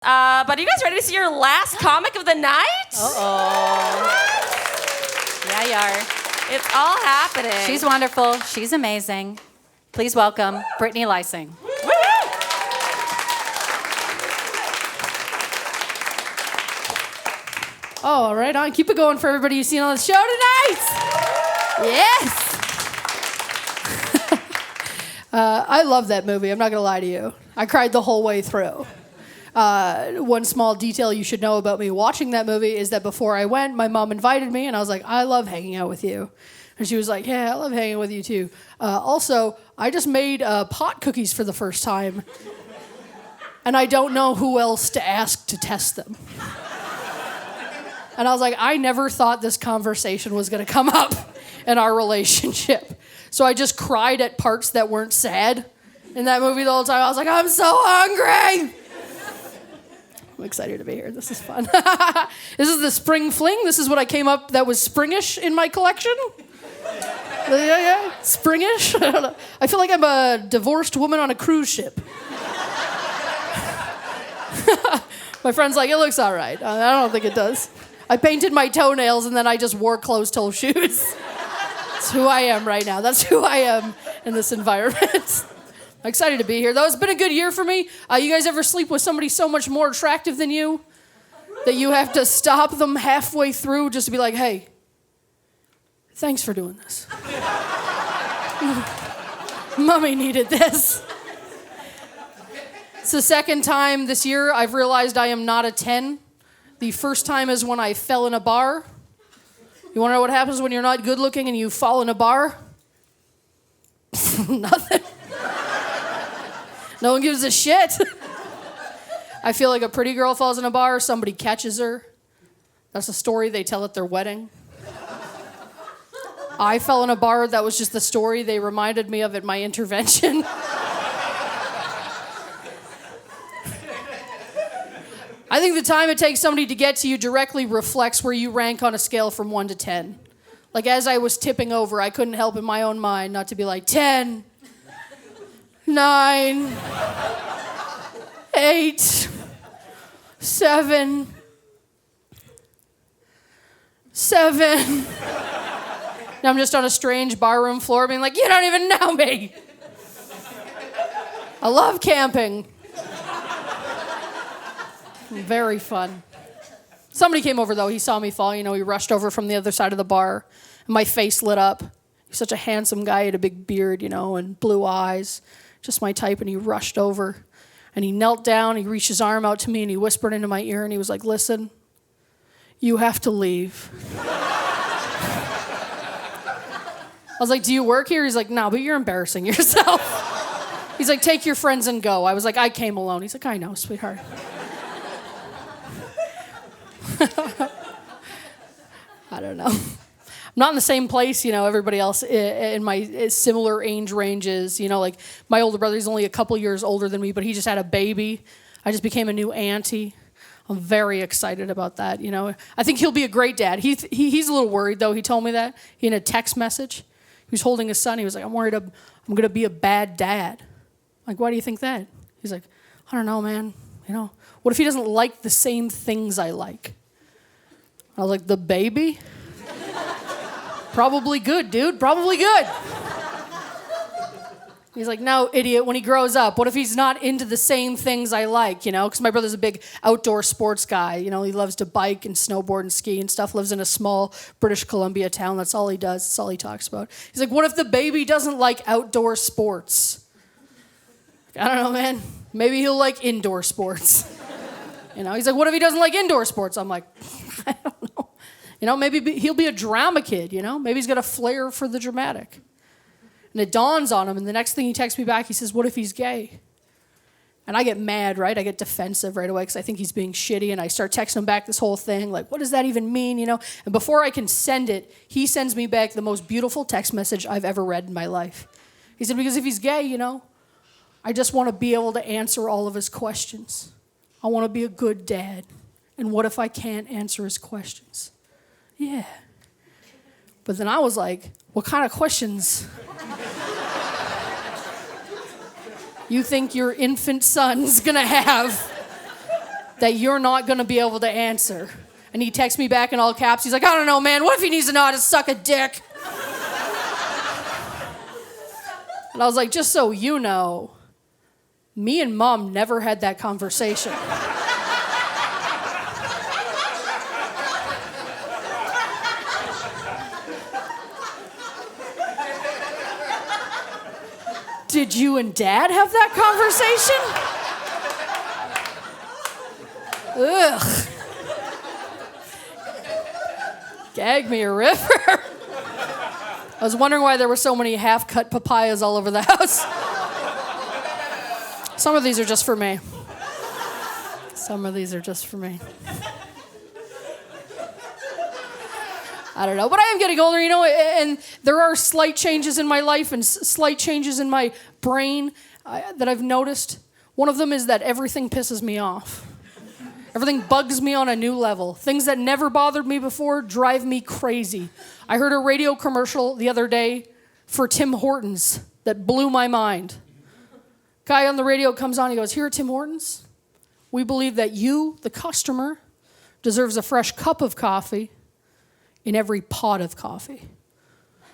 But are you guys ready to see your last comic of the night? Uh-oh. Yeah, you are. It's all happening. She's wonderful. She's amazing. Please welcome Brittany Lyseng. Oh, right on. Keep it going for everybody you've seen on the show tonight. Yes. I love that movie. I'm not going to lie to you. I cried the whole way through. One small detail you should know about me watching that movie is that before I went, my mom invited me, and I was like, I love hanging out with you. And she was like, yeah, I love hanging with you too. Also, I just made pot cookies for the first time, and I don't know who else to ask to test them. And I was like, I never thought this conversation was going to come up in our relationship. So I just cried at parts that weren't sad in that movie the whole time. I was like, I'm so hungry. I'm excited to be here. This is fun. This is the spring fling. This is what I came up that was springish in my collection. Yeah. Springish. I don't know. I feel like I'm a divorced woman on a cruise ship. My friend's like, it looks all right. I don't think it does. I painted my toenails and then I just wore closed-toe shoes. That's who I am right now. That's who I am in this environment. I'm excited to be here, though. It's been a good year for me. You guys ever sleep with somebody so much more attractive than you that you have to stop them halfway through just to be like, hey, thanks for doing this. Mommy needed this. It's the second time this year I've realized I am not a 10. The first time is when I fell in a bar. You want to know what happens when you're not good looking and you fall in a bar? Nothing. No one gives a shit. I feel like a pretty girl falls in a bar, somebody catches her. That's a story they tell at their wedding. I fell in a bar, that was just the story they reminded me of at my intervention. I think the time it takes somebody to get to you directly reflects where you rank on a scale from 1 to 10. Like as I was tipping over, I couldn't help in my own mind not to be like 10, 9, 8, 7, 7. Now I'm just on a strange barroom floor being like, you don't even know me. I love camping. Very fun. Somebody came over, though. He saw me fall. He rushed over from the other side of the bar. And my face lit up. He's such a handsome guy. He had a big beard, and blue eyes. Just my type. And he rushed over. And he knelt down. He reached his arm out to me, and he whispered into my ear. And he was like, listen, you have to leave. I was like, do you work here? He's like, no, but you're embarrassing yourself. He's like, take your friends and go. I was like, I came alone. He's like, I know, sweetheart. I don't know. I'm not in the same place, everybody else in my similar age ranges. Like my older brother, he's only a couple years older than me, but he just had a baby. I just became a new auntie. I'm very excited about that, I think he'll be a great dad. He's a little worried, though. He told me that in a text message. He was holding his son. He was like, I'm worried I'm going to be a bad dad. I'm like, why do you think that? He's like, I don't know, man. What if he doesn't like the same things I like? I was like, the baby? Probably good, dude. Probably good. He's like, no, idiot, when he grows up, what if he's not into the same things I like, Because my brother's a big outdoor sports guy. He loves to bike and snowboard and ski and stuff. Lives in a small British Columbia town. That's all he does. That's all he talks about. He's like, what if the baby doesn't like outdoor sports? I don't know, man. Maybe he'll like indoor sports. He's like, what if he doesn't like indoor sports? I'm like, I don't know. Maybe he'll be a drama kid, Maybe he's got a flair for the dramatic. And it dawns on him, and the next thing he texts me back, he says, what if he's gay? And I get mad, right? I get defensive right away because I think he's being shitty, and I start texting him back this whole thing, like, what does that even mean, And before I can send it, he sends me back the most beautiful text message I've ever read in my life. He said, because if he's gay, I just want to be able to answer all of his questions. I want to be a good dad. And what if I can't answer his questions? Yeah. But then I was like, what kind of questions you think your infant son's going to have that you're not going to be able to answer. And he texts me back in all caps. He's like, I don't know, man. What if he needs to know how to suck a dick? And I was like, just so you know, me and Mom never had that conversation. Did you and Dad have that conversation? Ugh. Gag me a river. I was wondering why there were so many half-cut papayas all over the house. Some of these are just for me. Some of these are just for me. I don't know, but I am getting older, and there are slight changes in my life and slight changes in my brain that I've noticed. One of them is that everything pisses me off. Everything bugs me on a new level. Things that never bothered me before drive me crazy. I heard a radio commercial the other day for Tim Hortons that blew my mind. Guy on the radio comes on, he goes, here at Tim Hortons, we believe that you, the customer, deserves a fresh cup of coffee in every pot of coffee.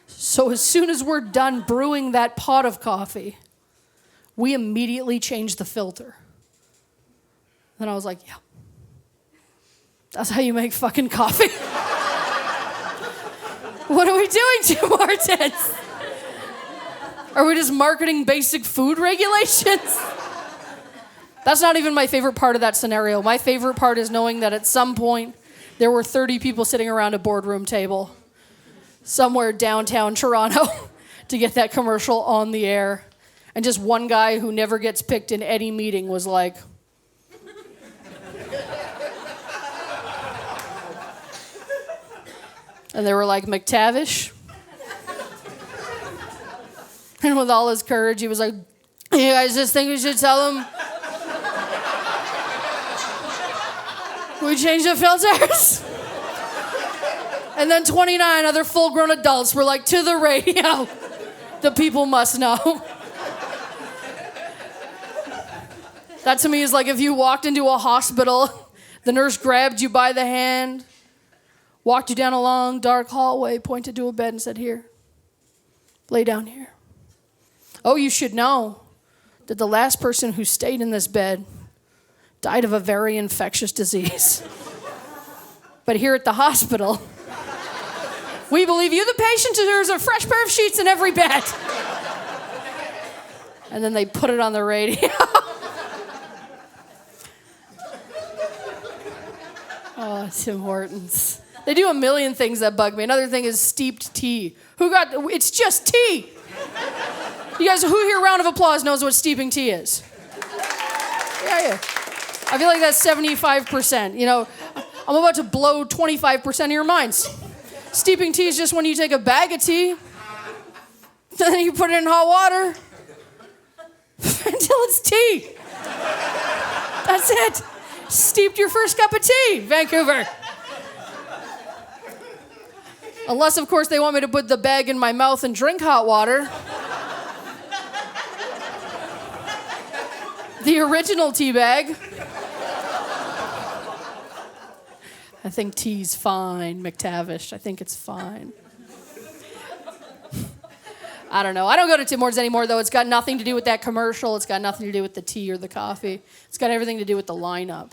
So as soon as we're done brewing that pot of coffee, we immediately change the filter. Then I was like, yeah. That's how you make fucking coffee. What are we doing, Tim Hortons? Are we just marketing basic food regulations? That's not even my favorite part of that scenario. My favorite part is knowing that at some point there were 30 people sitting around a boardroom table somewhere downtown Toronto to get that commercial on the air. And just one guy who never gets picked in any meeting was like, and they were like, McTavish? And with all his courage, he was like, you guys just think we should tell him we changed the filters? And then 29 other full-grown adults were like, to the radio. The people must know. That to me is like if you walked into a hospital, the nurse grabbed you by the hand, walked you down a long, dark hallway, pointed to a bed and said, here, lay down here. Oh, you should know that the last person who stayed in this bed died of a very infectious disease. But here at the hospital, we believe you, the patient, deserves a fresh pair of sheets in every bed. And then they put it on the radio. Oh, Tim Hortons. They do a million things that bug me. Another thing is steeped tea. It's just tea. You guys, who here, round of applause, knows what steeping tea is? Yeah. I feel like that's 75%. You know, I'm about to blow 25% of your minds. Steeping tea is just when you take a bag of tea, then you put it in hot water until it's tea. That's it. Steeped your first cup of tea, Vancouver. Unless, of course, they want me to put the bag in my mouth and drink hot water. The original tea bag. I think tea's fine, McTavish. I think it's fine. I don't know. I don't go to Tim Hortons anymore, though. It's got nothing to do with that commercial. It's got nothing to do with the tea or the coffee. It's got everything to do with the lineup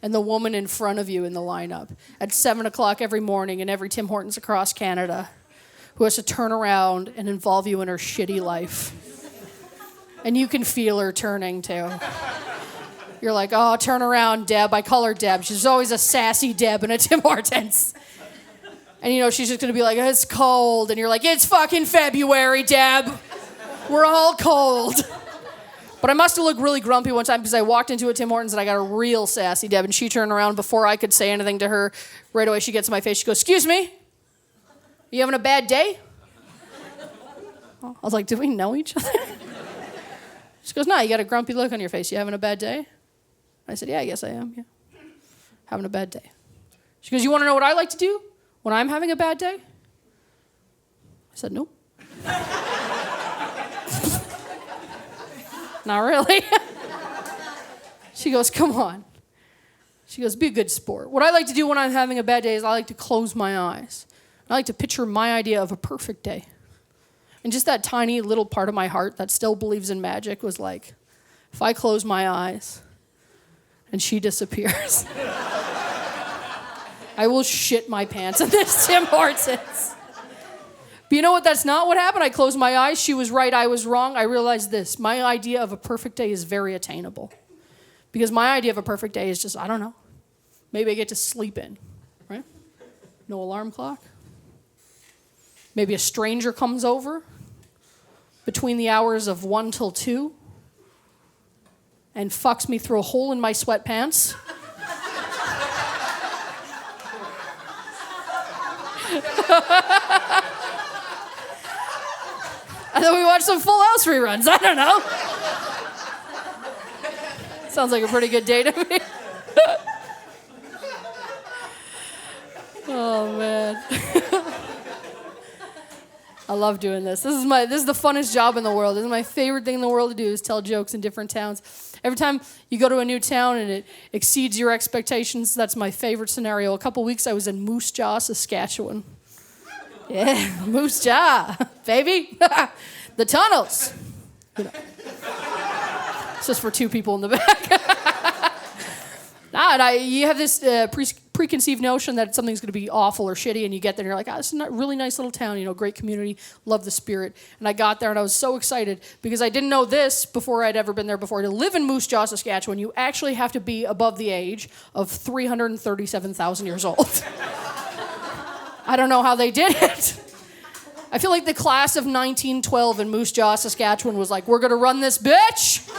and the woman in front of you in the lineup at 7 o'clock every morning in every Tim Hortons across Canada who has to turn around and involve you in her shitty life. And you can feel her turning, too. You're like, oh, turn around, Deb. I call her Deb. She's always a sassy Deb in a Tim Hortons. And, you know, she's just going to be like, it's cold. And you're like, it's fucking February, Deb. We're all cold. But I must have looked really grumpy one time because I walked into a Tim Hortons and I got a real sassy Deb. And she turned around before I could say anything to her. Right away, she gets in my face. She goes, excuse me? You having a bad day? I was like, do we know each other? She goes, no, you got a grumpy look on your face. You having a bad day? I said, yeah, I guess I am. Yeah. Having a bad day. She goes, you want to know what I like to do when I'm having a bad day? I said, nope. Not really. She goes, come on. She goes, be a good sport. What I like to do when I'm having a bad day is I like to close my eyes. I like to picture my idea of a perfect day. And just that tiny little part of my heart that still believes in magic was like, if I close my eyes and she disappears, I will shit my pants in this Tim Hortons. But you know what? That's not what happened. I closed my eyes. She was right. I was wrong. I realized this. My idea of a perfect day is very attainable. Because my idea of a perfect day is just, I don't know. Maybe I get to sleep in, right? No alarm clock. Maybe a stranger comes over between the hours of 1 till 2 and fucks me through a hole in my sweatpants. And then we watch some Full House reruns. I don't know. Sounds like a pretty good day to me. Oh, man. I love doing this. This is the funnest job in the world. This is my favorite thing in the world to do is tell jokes in different towns. Every time you go to a new town and it exceeds your expectations, that's my favorite scenario. A couple weeks I was in Moose Jaw, Saskatchewan. Yeah, Moose Jaw, baby. The tunnels. You know. It's just for two people in the back. You have this preconceived notion that something's going to be awful or shitty, and you get there and you're like, this is a really nice little town, great community, love the spirit. And I got there and I was so excited because I didn't know this before I'd ever been there before. To live in Moose Jaw, Saskatchewan, you actually have to be above the age of 337,000 years old. I don't know how they did it. I feel like the class of 1912 in Moose Jaw, Saskatchewan was like, we're going to run this bitch.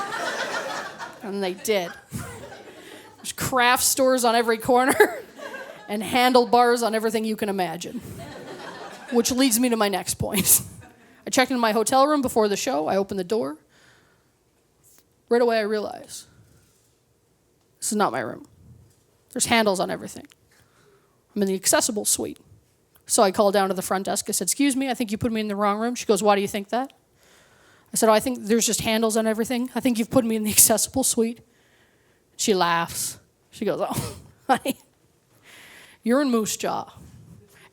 And they did. There's craft stores on every corner and handlebars on everything you can imagine. Which leads me to my next point. I checked into my hotel room before the show. I opened the door. Right away I realized, this is not my room. There's handles on everything. I'm in the accessible suite. So I called down to the front desk. I said, excuse me, I think you put me in the wrong room. She goes, why do you think that? I said, I think there's just handles on everything. I think you've put me in the accessible suite. She laughs. She goes, oh, honey, you're in Moose Jaw.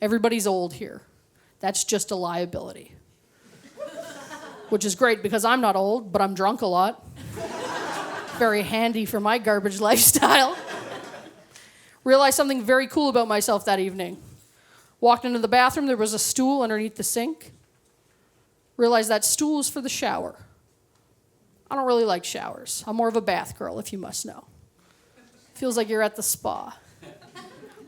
Everybody's old here. That's just a liability. Which is great because I'm not old, but I'm drunk a lot. Very handy for my garbage lifestyle. Realized something very cool about myself that evening. Walked into the bathroom, there was a stool underneath the sink. Realized that stool is for the shower. I don't really like showers. I'm more of a bath girl, if you must know. Feels like you're at the spa.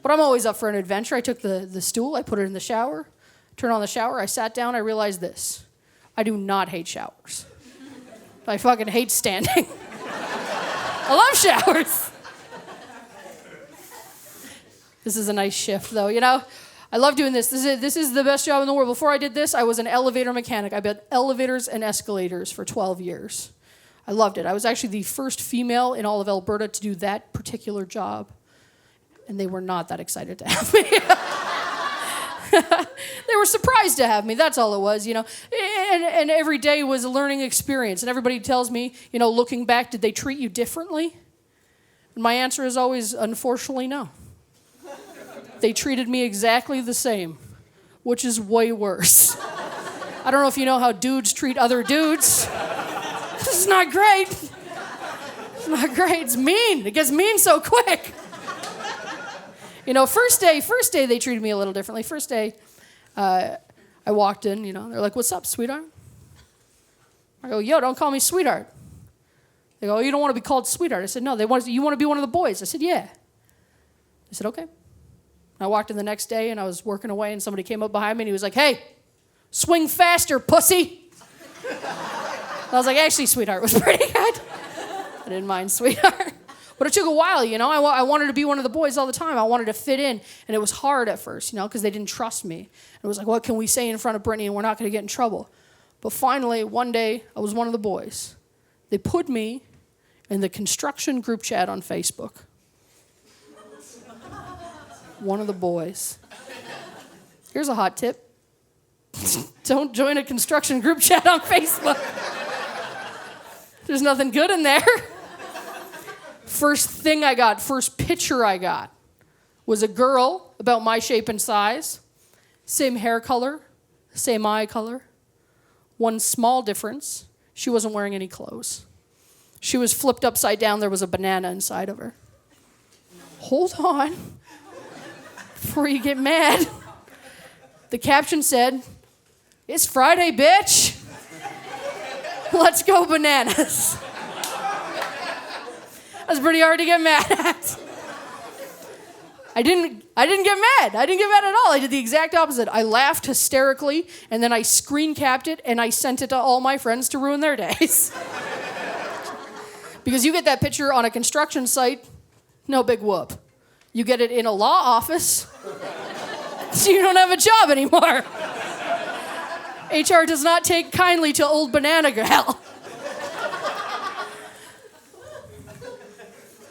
But I'm always up for an adventure. I took the stool, I put it in the shower, turned on the shower, I sat down, I realized this. I do not hate showers. I fucking hate standing. I love showers. This is a nice shift, though, I love doing this. This is the best job in the world. Before I did this, I was an elevator mechanic. I built elevators and escalators for 12 years. I loved it. I was actually the first female in all of Alberta to do that particular job. And they were not that excited to have me. They were surprised to have me. That's all it was, And every day was a learning experience. And everybody tells me, looking back, did they treat you differently? And my answer is always, unfortunately, no. They treated me exactly the same, which is way worse. I don't know if you know how dudes treat other dudes. This is not great. It's not great. It's mean. It gets mean so quick. First day they treated me a little differently. First day, I walked in, they're like, what's up, sweetheart? I go, yo, don't call me sweetheart. They go, oh, you don't want to be called sweetheart. I said, no, you want to be one of the boys. I said, yeah. I said, okay. I walked in the next day, and I was working away, and somebody came up behind me, and he was like, hey, swing faster, pussy. I was like, actually, sweetheart was pretty good. I didn't mind sweetheart. But it took a while, I wanted to be one of the boys all the time. I wanted to fit in, and it was hard at first, because they didn't trust me. And it was like, what can we say in front of Brittany, and we're not going to get in trouble? But finally, one day, I was one of the boys. They put me in the construction group chat on Facebook. One of the boys. Here's a hot tip. Don't join a construction group chat on Facebook. There's nothing good in there. First picture I got was a girl about my shape and size, same hair color, same eye color. One small difference, she wasn't wearing any clothes. She was flipped upside down. There was a banana inside of her. Hold on. Before you get mad. The caption said, "It's Friday, bitch. Let's go bananas." That's pretty hard to get mad at. I didn't get mad. I didn't get mad at all. I did the exact opposite. I laughed hysterically, and then I screen capped it, and I sent it to all my friends to ruin their days. Because you get that picture on a construction site, no big whoop. You get it in a law office, so you don't have a job anymore. HR does not take kindly to old banana gal.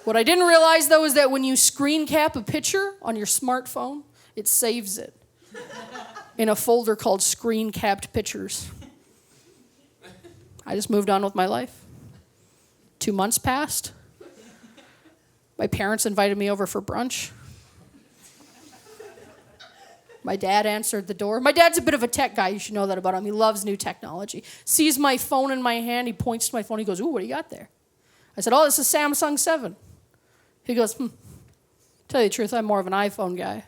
What I didn't realize, though, is that when you screen cap a picture on your smartphone, it saves it in a folder called Screen Capped Pictures. I just moved on with my life. 2 months passed. My parents invited me over for brunch. My dad answered the door. My dad's a bit of a tech guy. You should know that about him. He loves new technology. Sees my phone in my hand. He points to my phone. He goes, "Ooh, what do you got there?" I said, "Oh, this is a Samsung 7. He goes, "Tell you the truth, I'm more of an iPhone guy.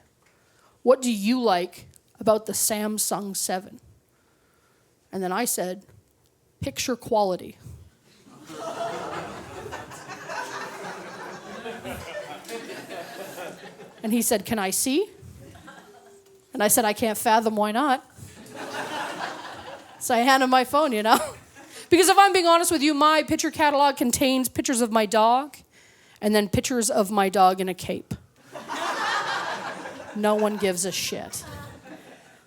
What do you like about the Samsung 7? And then I said, "Picture quality." And he said, "Can I see?" And I said, "I can't fathom why not." So I handed him my phone, Because if I'm being honest with you, my picture catalog contains pictures of my dog and then pictures of my dog in a cape. No one gives a shit.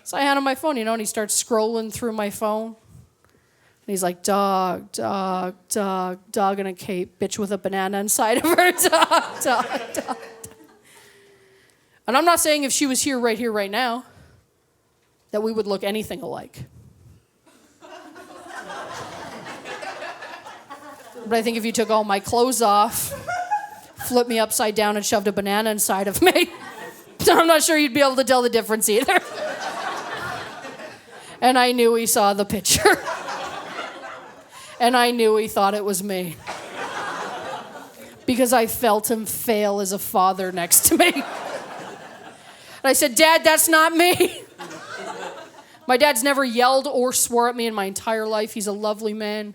So I hand him my phone, and he starts scrolling through my phone. And he's like, "Dog, dog, dog, dog in a cape, bitch with a banana inside of her, dog, dog, dog." And I'm not saying if she was here, right now, that we would look anything alike. But I think if you took all my clothes off, flipped me upside down and shoved a banana inside of me, I'm not sure you'd be able to tell the difference either. And I knew he saw the picture. And I knew he thought it was me. Because I felt him fail as a father next to me. And I said, "Dad, that's not me." My dad's never yelled or swore at me in my entire life. He's a lovely man.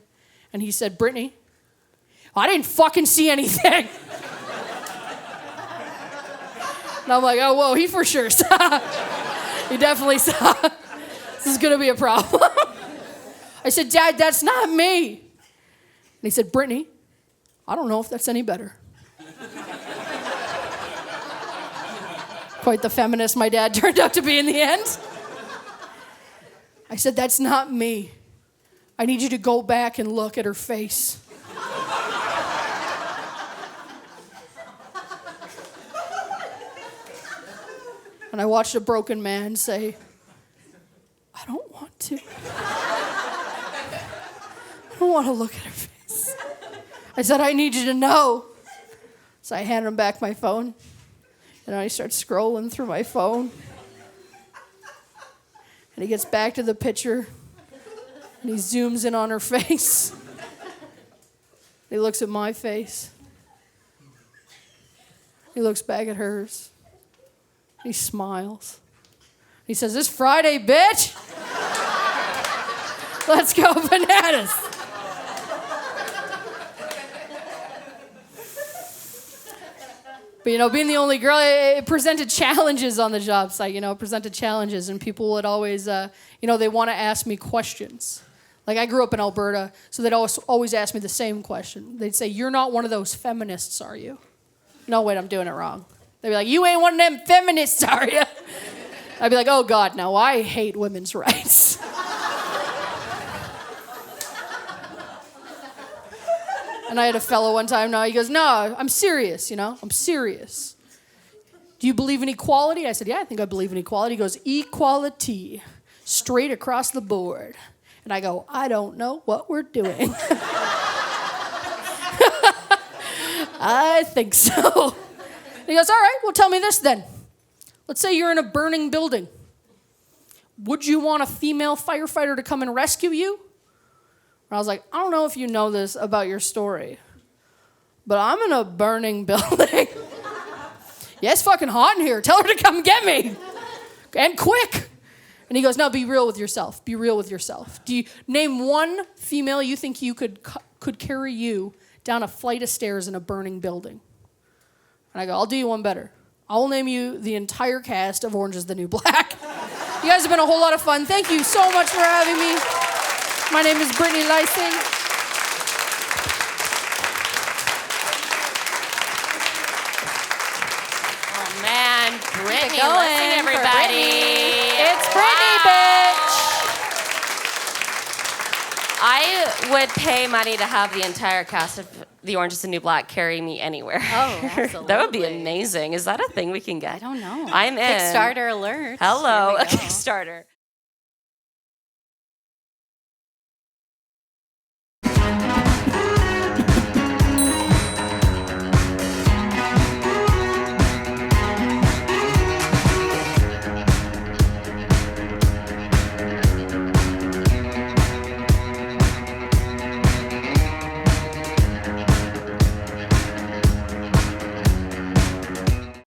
And he said, "Brittany, I didn't fucking see anything." And I'm like, "Oh, whoa, he for sure saw." He definitely saw. This is going to be a problem. I said, "Dad, that's not me." And he said, "Brittany, I don't know if that's any better." Quite the feminist my dad turned out to be in the end. I said, "That's not me. I need you to go back and look at her face." And I watched a broken man say, "I don't want to. I don't want to look at her face." I said, "I need you to know." So I handed him back my phone. And I start scrolling through my phone. And he gets back to the picture. And he zooms in on her face. He looks at my face. He looks back at hers. He smiles. He says, "It's Friday, bitch. Let's go bananas." But, being the only girl, it presented challenges on the job site, it presented challenges. And people would always, they want to ask me questions. Like, I grew up in Alberta, so they'd always ask me the same question. They'd say, "You're not one of those feminists, are you?" No, wait, I'm doing it wrong. They'd be like, "You ain't one of them feminists, are you?" I'd be like, "Oh, God, no, I hate women's rights." And I had a fellow one time, he goes, "No, I'm serious, I'm serious. Do you believe in equality?" I said, "Yeah, I think I believe in equality." He goes, "Equality, straight across the board." And I go, "I don't know what we're doing." I think so. And he goes, all right, well, tell me this then. Let's say you're in a burning building. Would you want a female firefighter to come and rescue you? And I was like, I don't know if you know this about your story, but I'm in a burning building. Yeah, it's fucking hot in here. Tell her to come get me. And quick. And he goes, no, be real with yourself. Be real with yourself. Do you name one female you think you could carry you down a flight of stairs in a burning building? And I go, I'll do you one better. I'll name you the entire cast of Orange is the New Black. You guys have been a whole lot of fun. Thank you so much for having me. My name is Brittany Lyseng. Oh, man. Brittany going Lyseng, for everybody. It's Brittany, bitch. I would pay money to have the entire cast of The Orange is the New Black carry me anywhere. Oh, absolutely. That would be amazing. Is that a thing we can get? I don't know. I'm in. Kickstarter alert. Hello, Here we a go. Kickstarter.